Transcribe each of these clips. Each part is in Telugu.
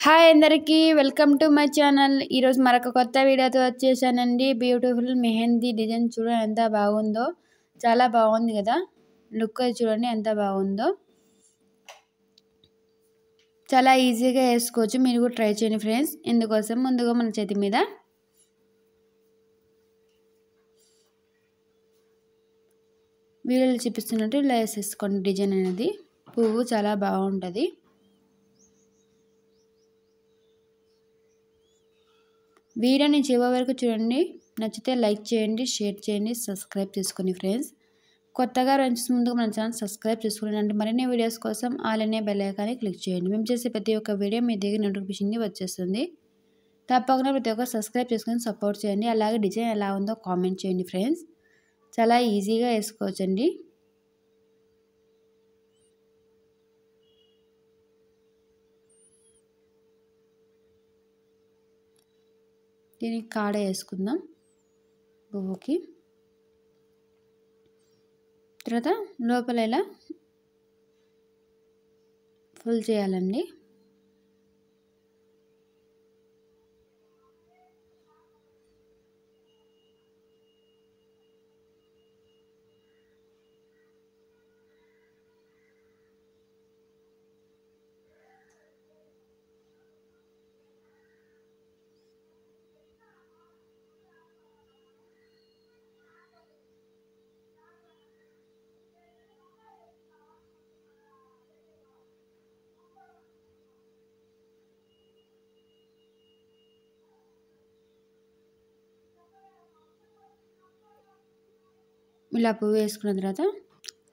హాయ్ అందరికీ వెల్కమ్ టు మై ఛానల్. ఈరోజు మరొక కొత్త వీడియోతో వచ్చేసానండి. బ్యూటిఫుల్ మెహందీ డిజైన్ చూడండి ఎంత బాగుందో, చాలా బాగుంది కదా. లుక్ అది చూడండి ఎంత బాగుందో. చాలా ఈజీగా వేసుకోవచ్చు, మీరు కూడా ట్రై చేయండి ఫ్రెండ్స్. ఇందుకోసం ముందుగా మన చేతి మీద వీడియోలో చూపిస్తున్నట్టు ఇలా వేసేసుకోండి. డిజైన్ అనేది పువ్వు చాలా బాగుంటుంది. వీడియోని చివరి వరకు చూడండి. నచ్చితే లైక్ చేయండి, షేర్ చేయండి, సబ్స్క్రైబ్ చేసుకోండి ఫ్రెండ్స్. కొత్తగా వచ్చే ముందుగా మన ఛానల్ సబ్స్క్రైబ్ చేసుకోండి. అంటే మరిన్ని వీడియోస్ కోసం ఆల్ అనే బెల్ ఐకాన్ని క్లిక్ చేయండి. మేము చేసే ప్రతి ఒక్క వీడియో మీ దగ్గర నోటిఫికేషన్ వచ్చేస్తుంది. తప్పకుండా ప్రతి ఒక్క సబ్స్క్రైబ్ చేసుకొని సపోర్ట్ చేయండి. అలాగే డిజైన్ ఎలా ఉందో కామెంట్ చేయండి ఫ్రెండ్స్. చాలా ఈజీగా వేసుకోవచ్చండి. దీనికి కాడ వేసుకుందాం పువ్వుకి. తర్వాత లోపల ఇలా ఫుల్ చేయాలండి. ఇలా పువ్వు వేసుకున్న తర్వాత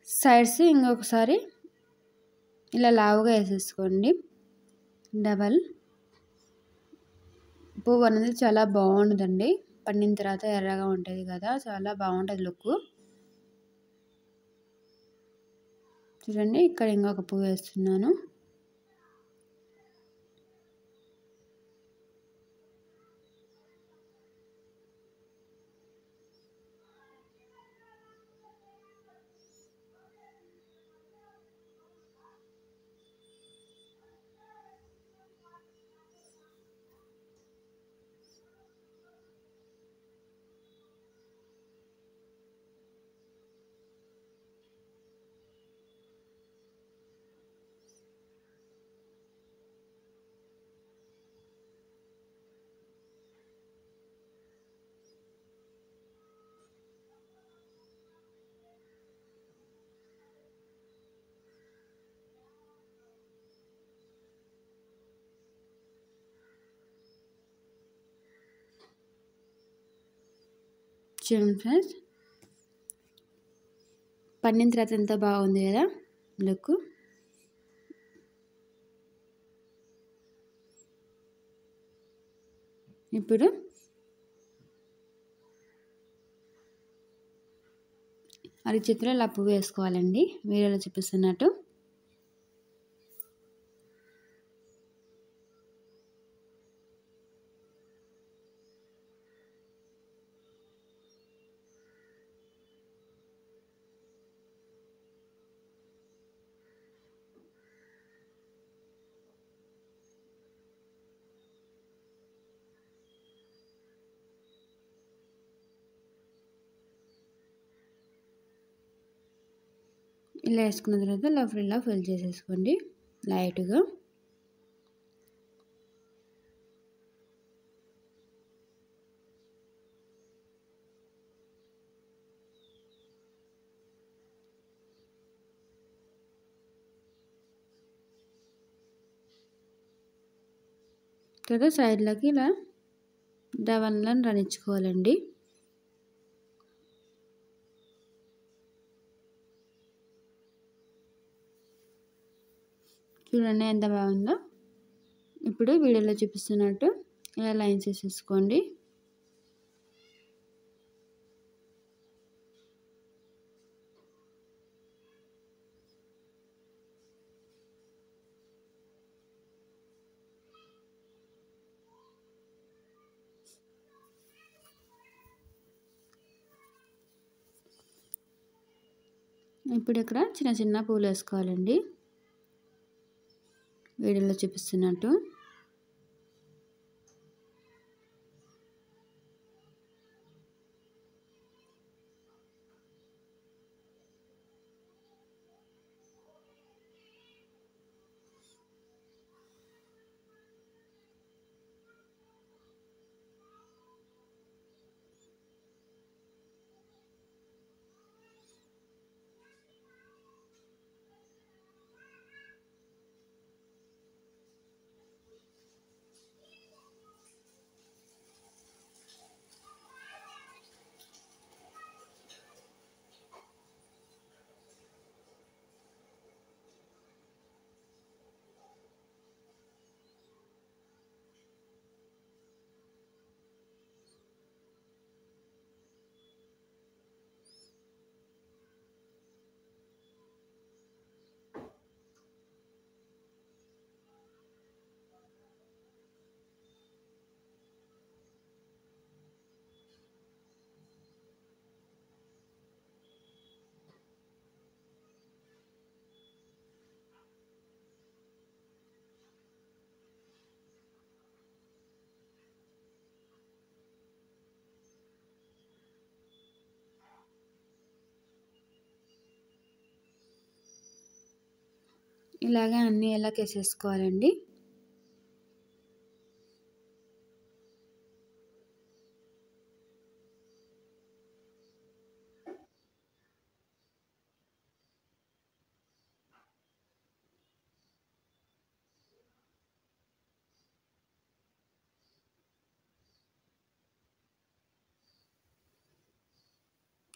సైడ్స్ ఇంకొకసారి ఇలా లావుగా వేసేసుకోండి. డబల్ పువ్వు అనేది చాలా బాగుంటుందండి. పండిన తర్వాత ఎర్రగా ఉంటుంది కదా, చాలా బాగుంటుంది లుక్. చూడండి ఇక్కడ ఇంకొక పువ్వు వేస్తున్నాను. చూడండి ఫ్రెండ్స్, పండిన తర్వాత ఎంత బాగుంది కదా లుక్. ఇప్పుడు అరచేతిలో ఇలా పువ్వు వేసుకోవాలండి, వీడియోలో చూపిస్తున్నట్టు. ఇలా వేసుకున్న తర్వాత ఇలా ఫిల్ చేసేసుకోండి లైట్గా. తర్వాత సైడ్లకి ఇలా డవన్లను రాణించుకోవాలండి. చూడండి ఎంత బాగుందో. ఇప్పుడు వీడియోలో చూపిస్తున్నట్టు ఇలా లైన్స్ వేసేసుకోండి. ఇప్పుడు ఇక్కడ చిన్న చిన్న పూలు వేసుకోవాలండి, వీడియోలో చూపిస్తున్నట్టు. ఇలాగే అన్నీ ఎలా వేసేసుకోవాలండి.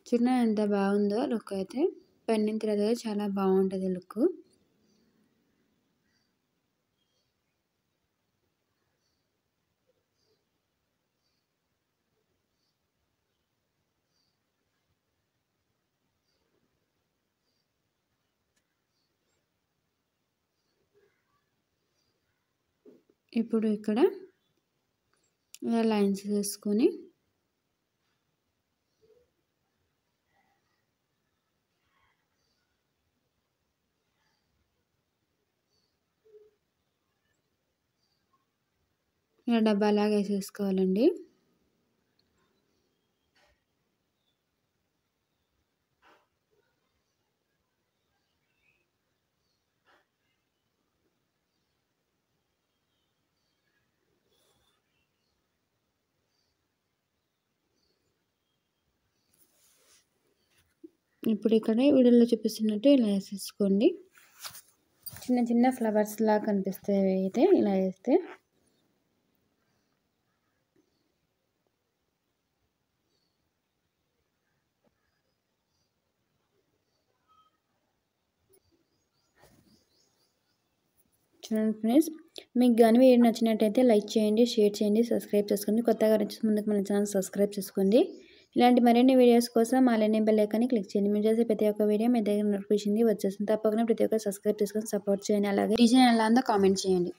చూడండి ఎంత బాగుందో లుక్ అయితే. పన్నిన తర్వాత చాలా బాగుంటుంది లుక్. ఇప్పుడు ఇక్కడ ఇలా లైన్స్ వేసుకొని ఇలా డబ్బాలాగా వేసేసుకోవాలండి. ఇప్పుడు ఇక్కడ వీడియోలో చూపిస్తున్నట్టు ఇలా వేసేసుకోండి. చిన్న చిన్న ఫ్లవర్స్ లాగా కనిపిస్తాయి అయితే ఇలా వేస్తే. చూడండి ఫ్రెండ్స్, మీకు కానీ వీడియో నచ్చినట్టయితే లైక్ చేయండి, షేర్ చేయండి, సబ్స్క్రైబ్ చేసుకోండి. కొత్తగా వచ్చే ముందుకు మన ఛానల్ సబ్స్క్రైబ్ చేసుకోండి. ఇలాంటి మరిన్ని వీడియోస్ కోసం అలానే బెల్ ఐకాన్ని క్లిక్ చేయండి. మీరు చేసే ప్రతి ఒక్క వీడియో మీ దగ్గర నోటిఫికేషన్ వచ్చేస్తుంది. తప్పకుండా ప్రతి ఒక్కరు సబ్స్క్రైబ్ చేసుకొని సపోర్ట్ చేయండి. అలాగే డిజైన్ ఎలా ఉందో కామెంట్ చేయండి.